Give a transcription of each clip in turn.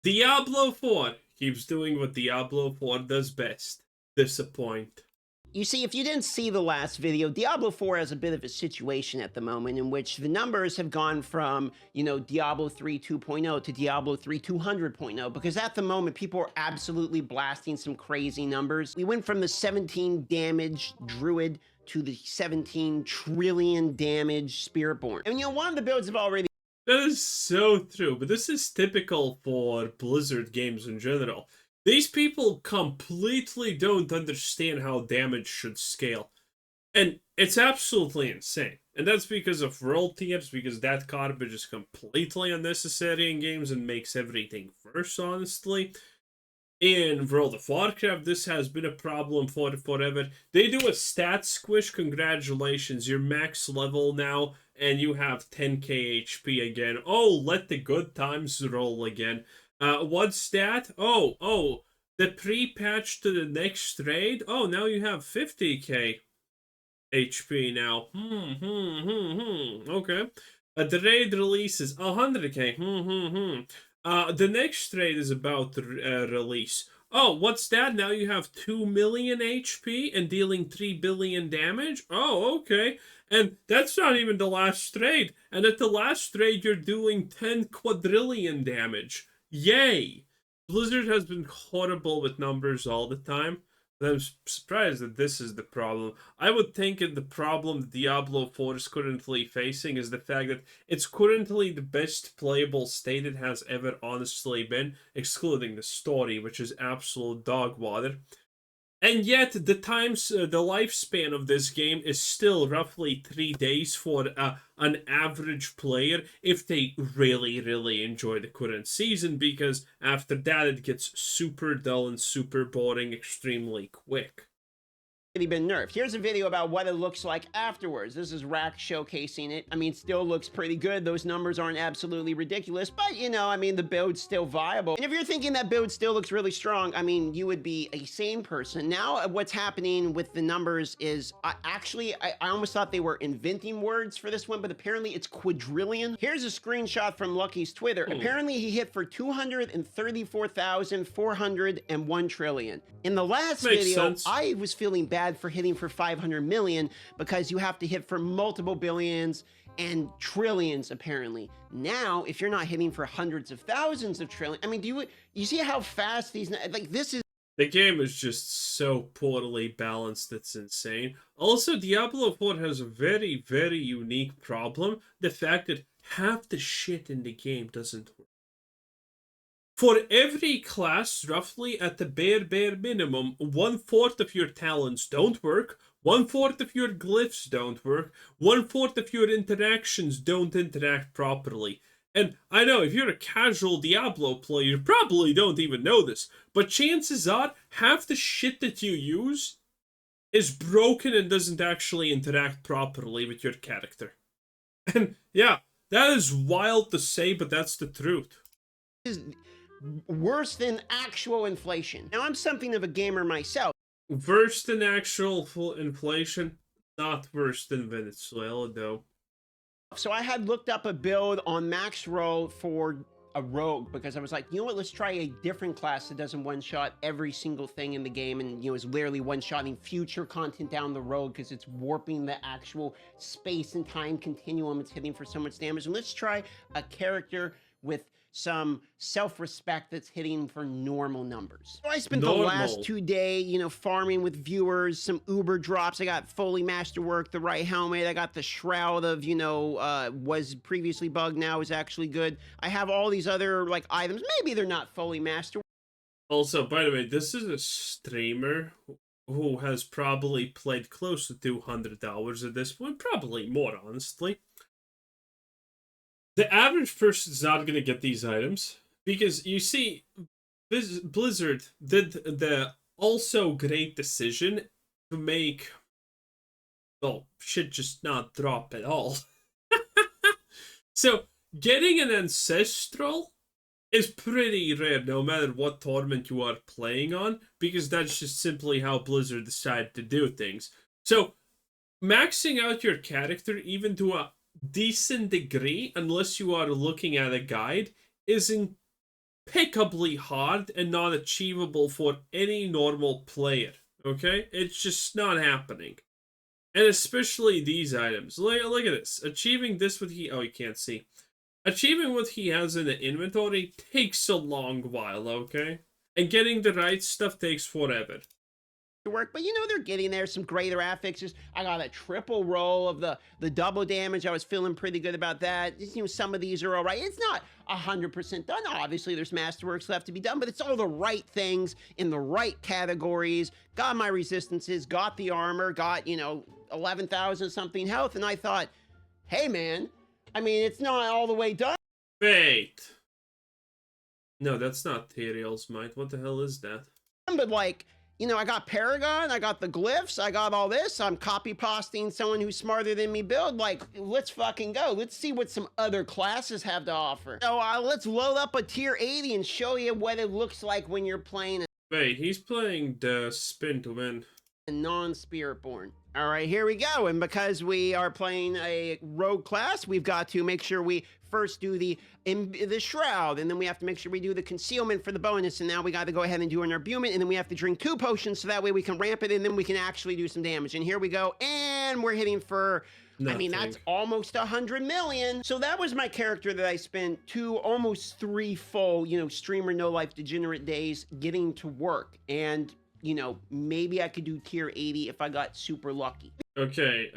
Diablo 4 keeps doing what Diablo 4 does best. Disappoint. You see, if you didn't see the last video, Diablo 4 has a bit of a situation at the moment in which the numbers have gone from, Diablo 3 2.0 to Diablo 3 200.0, because at the moment, people are absolutely blasting some crazy numbers. We went from the 17 damage druid to the 17 trillion damage spiritborn. And one of the builds have already That is so true, but this is typical for Blizzard games in general. These people completely don't understand how damage should scale. And it's absolutely insane. And that's because of world tiers, because that garbage is completely unnecessary in games and makes everything worse, honestly. In World of Warcraft, this has been a problem for forever. They do a stat squish. Congratulations, you're max level now, and you have 10k HP again. Oh, let the good times roll again. What's that? Oh, the pre-patch to the next raid? Oh, now you have 50k HP now. Okay. The raid release is 100k. The next raid is about to release. Oh, what's that? Now you have 2 million HP and dealing 3 billion damage? Oh, okay. And that's not even the last raid. And at the last raid, you're doing 10 quadrillion damage. Yay! Blizzard has been horrible with numbers all the time. I'm surprised that this is the problem. I would think that the problem that Diablo 4 is currently facing is the fact that it's currently the best playable state it has ever honestly been, excluding the story, which is absolute dog water. And yet, the lifespan of this game is still roughly 3 days for an average player if they really, really enjoy the current season, because after that it gets super dull and super boring extremely quick. been nerfed. Here's a video about what it looks like afterwards. This is Rack showcasing it. I mean, still looks pretty good. Those numbers aren't absolutely ridiculous, but the build's still viable. And if you're thinking that build still looks really strong, you would be a sane person. Now, what's happening with the numbers is, I almost thought they were inventing words for this one, but apparently it's quadrillion. Here's a screenshot from Lucky's Twitter. Apparently he hit for 234,401 trillion. In the last video, sense. I was feeling bad for hitting for 500 million because you have to hit for multiple billions and trillions, apparently. Now, if you're not hitting for hundreds of thousands of trillion, do you see how fast these, this is. The game is just so poorly balanced, it's insane. Also, Diablo 4 has a very, very unique problem. The fact that half the shit in the game doesn't work. For every class, roughly at the bare minimum, 1/4 of your talents don't work, 1/4 of your glyphs don't work, 1/4 of your interactions don't interact properly. And I know if you're a casual Diablo player, you probably don't even know this, but chances are half the shit that you use is broken and doesn't actually interact properly with your character. And yeah, that is wild to say, but that's the truth. Is worse than actual inflation. Now, I'm something of a gamer myself. Worse than actual full inflation? Not worse than Venezuela, though. So I had looked up a build on max roll for a rogue because I was like, you know what, let's try a different class that doesn't one-shot every single thing in the game and, is literally one-shotting future content down the road because it's warping the actual space and time continuum. It's hitting for so much damage. And let's try a character with some self-respect that's hitting for normal numbers. So I spent the last 2 days, farming with viewers, some Uber drops. I got fully masterwork, the right helmet. I got the shroud of, was previously bugged, now is actually good. I have all these other items. Maybe they're not fully masterwork. Also, by the way, this is a streamer who has probably played close to 200 hours at this point. Probably more, honestly. The average person is not going to get these items because, you see, Blizzard did the also great decision to make, well, shit just not drop at all. So, getting an Ancestral is pretty rare no matter what tournament you are playing on, because that's just simply how Blizzard decided to do things. So, maxing out your character even to a decent degree, unless you are looking at a guide, isn't impeccably hard and not achievable for any normal player. Okay? It's just not happening. And especially these items. Look at this. Achieving this with he... Oh, you can't see. Achieving what he has in the inventory takes a long while, okay? And getting the right stuff takes forever. Work, but you know they're getting there. Some greater affixes. I got a triple roll of the double damage. I was feeling pretty good about that. You know, some of these are all right. It's not 100% done. Obviously, there's masterworks left to be done, but it's all the right things in the right categories. Got my resistances, got the armor, got, you know, 11,000 something health, and I thought, hey man, I mean, it's not all the way done. Wait. No, that's not Teriel's Might. What the hell is that? But like, you know, I got Paragon, I got the glyphs, I got all this. I'm copy pasting someone who's smarter than me build. Like, let's fucking go. Let's see what some other classes have to offer. So let's load up a tier 80 and show you what it looks like when you're playing. Wait, he's playing the spin to win. Non-spiritborn. All right, here we go. And because we are playing a rogue class, we've got to make sure we first do the shroud, and then we have to make sure we do the concealment for the bonus, and now we got to go ahead and do an imbuement, and then we have to drink 2 potions so that way we can ramp it, and then we can actually do some damage. And here we go, and we're hitting for nothing. I mean, that's almost 100 million. So that was my character that I spent 2, almost 3 full, you know, streamer no life degenerate days getting to work. And you know, maybe I could do tier 80 if I got super lucky. Okay,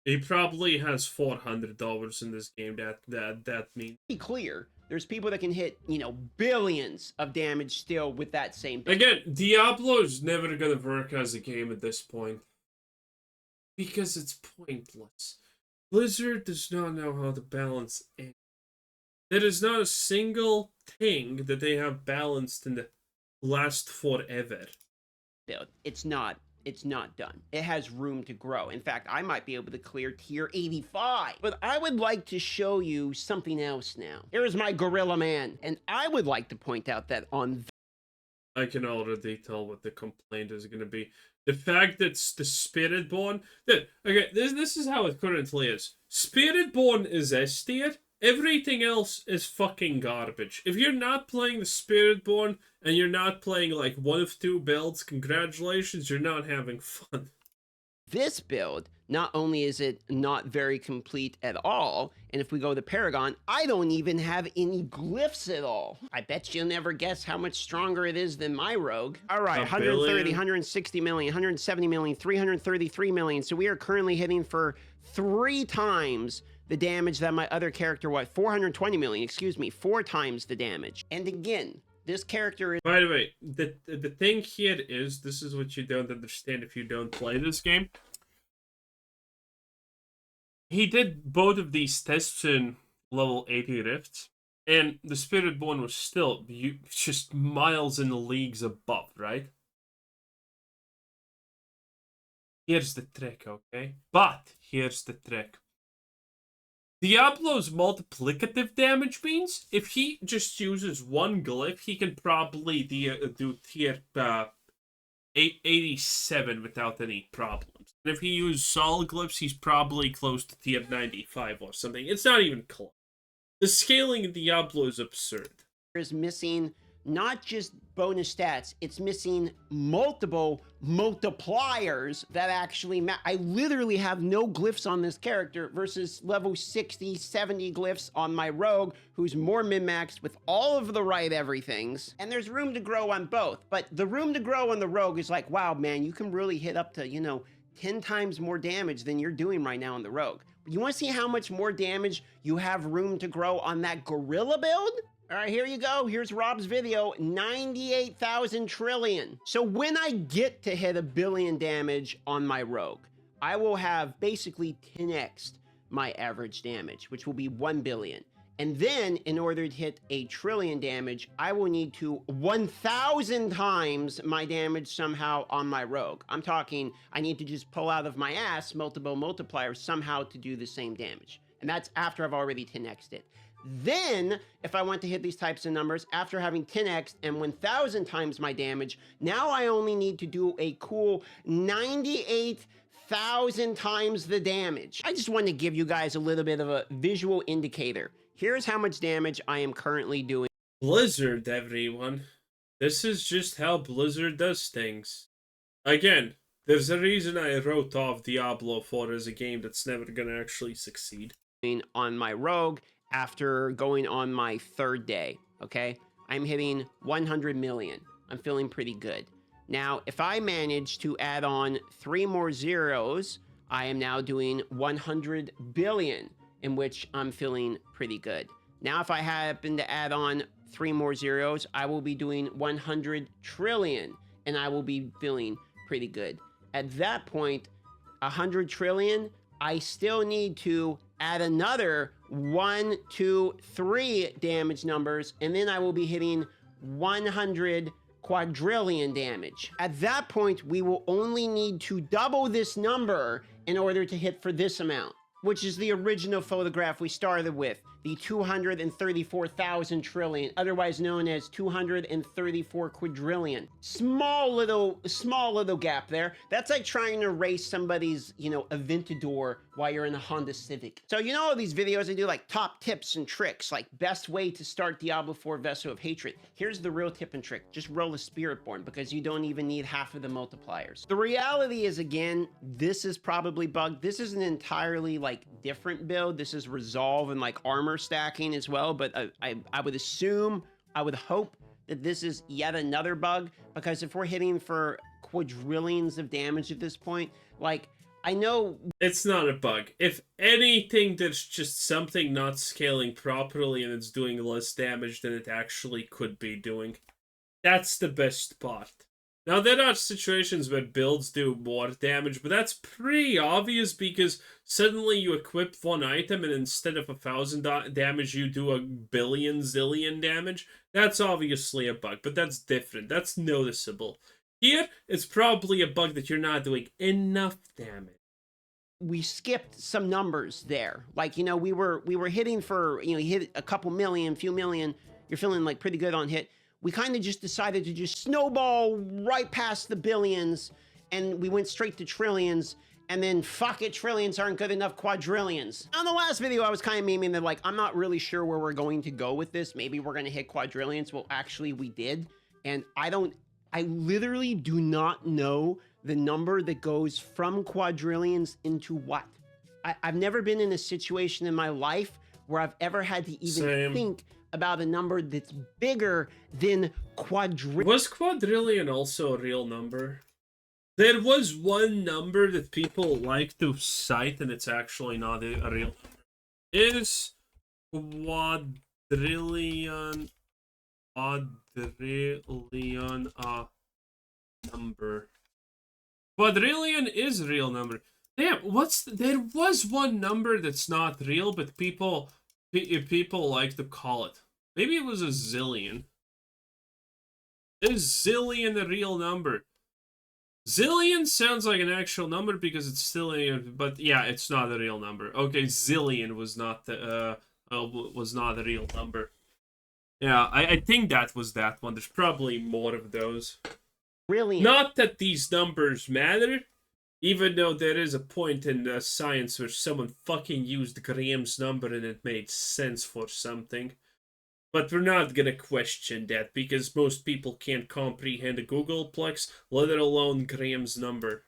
he probably has $400 in this game. That means. Be clear, there's people that can hit, you know, billions of damage still with that same thing. Again, Diablo is never gonna work as a game at this point. Because it's pointless. Blizzard does not know how to balance anything. There is not a single thing that they have balanced in the last forever. It's not done. It has room to grow. In fact, I might be able to clear tier 85. But I would like to show you something else now. Here's my Gorilla Man. And I would like to point out that on... I can already tell what the complaint is going to be. The fact that the Spiritborn... Okay, this is how it currently is. Spiritborn is S tier. Everything else is fucking garbage. If you're not playing the Spiritborn and you're not playing like one of 2 builds, congratulations, you're not having fun. This build, not only is it not very complete at all, and if we go to Paragon, I don't even have any glyphs at all. I bet you'll never guess how much stronger it is than my rogue. All right, 130, 160 million, 170 million, 333 million. So we are currently hitting for 3 times the damage that my other character, 420 million, excuse me, 4 times the damage. And again, this character is... By the way, the thing here is, this is what you don't understand if you don't play this game. He did both of these tests in level 80 rifts, and the Spiritborn was still just miles in the leagues above, right? Here's the trick, okay? But here's the trick. Diablo's multiplicative damage means if he just uses 1 glyph, he can probably do tier 87 without any problems. And if he uses solid glyphs, he's probably close to tier 95 or something. It's not even close. The scaling in Diablo is absurd. Is missing not just bonus stats, it's missing multiple multipliers that actually I literally have no glyphs on this character versus level 60, 70 glyphs on my rogue, who's more min-maxed with all of the right everythings. And there's room to grow on both, but the room to grow on the rogue is like, wow, man, you can really hit up to, you know, 10 times more damage than you're doing right now on the rogue. But you want to see how much more damage you have room to grow on that gorilla build? All right, here you go. Here's Rob's video, 98,000 trillion. So when I get to hit 1 billion damage on my rogue, I will have basically 10x'd my average damage, which will be 1 billion. And then in order to hit 1 trillion damage, I will need to 1,000 times my damage somehow on my rogue. I'm talking, I need to just pull out of my ass multiple multipliers somehow to do the same damage. And that's after I've already 10x'd it. Then, if I want to hit these types of numbers, after having 10x and 1,000 times my damage, now I only need to do a cool 98,000 times the damage. I just wanted to give you guys a little bit of a visual indicator. Here's how much damage I am currently doing. Blizzard, everyone. This is just how Blizzard does things. Again, there's a reason I wrote off Diablo 4 as a game that's never gonna actually succeed. On my rogue after going on my third day. Okay, I'm hitting 100 million. I'm feeling pretty good. Now, if I manage to add on 3 more zeros, I am now doing 100 billion, in which I'm feeling pretty good. Now, if I happen to add on 3 more zeros, I will be doing 100 trillion, and I will be feeling pretty good. At that point, 100 trillion, I still need to add another 1, 2, 3 damage numbers, and then I will be hitting 100 quadrillion damage. At that point, we will only need to double this number in order to hit for this amount, which is the original photograph we started with, the 234,000 trillion, otherwise known as 234 quadrillion. Small little gap there. That's like trying to race somebody's, Aventador while you're in a Honda Civic. So all these videos I do, like top tips and tricks, like best way to start Diablo 4 Vessel of Hatred. Here's the real tip and trick. Just roll a Spiritborn, because you don't even need half of the multipliers. The reality is, again, this is probably bugged. This is an entirely different build. This is resolve and armor stacking as well, but I would assume, I would hope that this is yet another bug, because if we're hitting for quadrillions of damage at this point, I know it's not a bug. If anything, there's just something not scaling properly and it's doing less damage than it actually could be doing. That's the best part. Now, there are situations where builds do more damage, but that's pretty obvious because suddenly you equip one item and instead of 1,000 damage, you do a billion zillion damage. That's obviously a bug, but that's different. That's noticeable. Here, it's probably a bug that you're not doing enough damage. We skipped some numbers there. We were hitting for, you hit a couple million, few million, you're feeling pretty good on hit. We kind of just decided to just snowball right past the billions, and we went straight to trillions, and then fuck it, trillions aren't good enough, quadrillions. On the last video, I was kind of memeing that I'm not really sure where we're going to go with this. Maybe we're going to hit quadrillions. Well, actually we did. And I literally do not know the number that goes from quadrillions into what. I've never been in a situation in my life where I've ever had to even think about a number that's bigger than quadrillion. Was quadrillion also a real number? There was one number that people like to cite, and it's actually not a real number. Is quadrillion a number? Quadrillion is a real number. Damn, there was one number that's not real, but people like to call it. Maybe it was a zillion. Is zillion a real number? Zillion sounds like an actual number because it's still but yeah, it's not a real number. Okay, zillion was not a real number. Yeah, I think that was that one. There's probably more of those. Really? Not that these numbers matter, even though there is a point in science where someone fucking used Graham's number and it made sense for something. But we're not gonna question that, because most people can't comprehend a Googleplex, let alone Graham's number.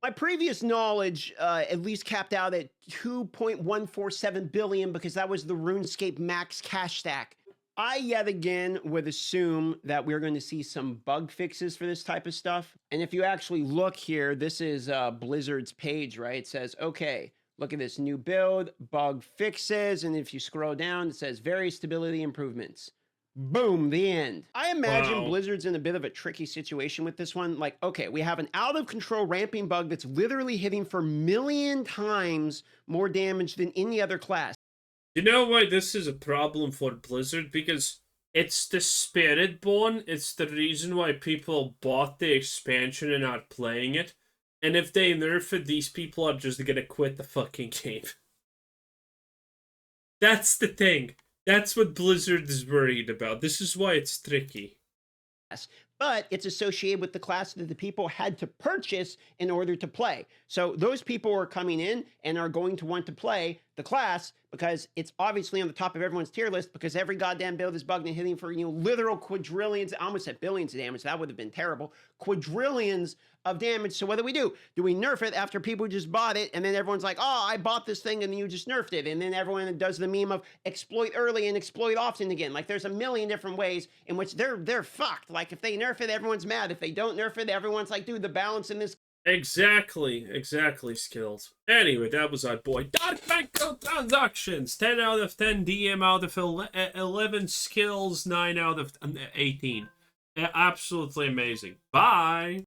My previous knowledge at least capped out at 2.147 billion, because that was the RuneScape max cash stack. I yet again would assume that we're going to see some bug fixes for this type of stuff. And if you actually look here, this is Blizzard's page, right? It says, okay, look at this new build, bug fixes. And if you scroll down, it says various stability improvements. Boom, the end. I imagine Blizzard's in a bit of a tricky situation with this one. Okay, we have an out of control ramping bug that's literally hitting for 1,000,000 times more damage than any other class. You know why this is a problem for Blizzard? Because it's the Spiritborn. It's the reason why people bought the expansion and are playing it. And if they nerf it, these people are just gonna quit the fucking game. That's the thing. That's what Blizzard is worried about. This is why it's tricky. But it's associated with the class that the people had to purchase in order to play. So those people are coming in and are going to want to play the class because it's obviously on the top of everyone's tier list because every goddamn build is bugged and hitting for, literal quadrillions. I almost said billions of damage. That would have been terrible. Quadrillions of damage. So what do? Do we nerf it after people just bought it and then everyone's like, oh, I bought this thing and then you just nerfed it, and then everyone does the meme of exploit early and exploit often again? Like there's a million different ways in which they're fucked. Like if they nerf it, everyone's mad. If they don't nerf it, everyone's like, dude, the balance in this. Exactly, Skills. Anyway, that was our boy. Dark Microtransactions, 10 out of 10, DM out of 11, Skills, 9 out of 18. Absolutely amazing. Bye!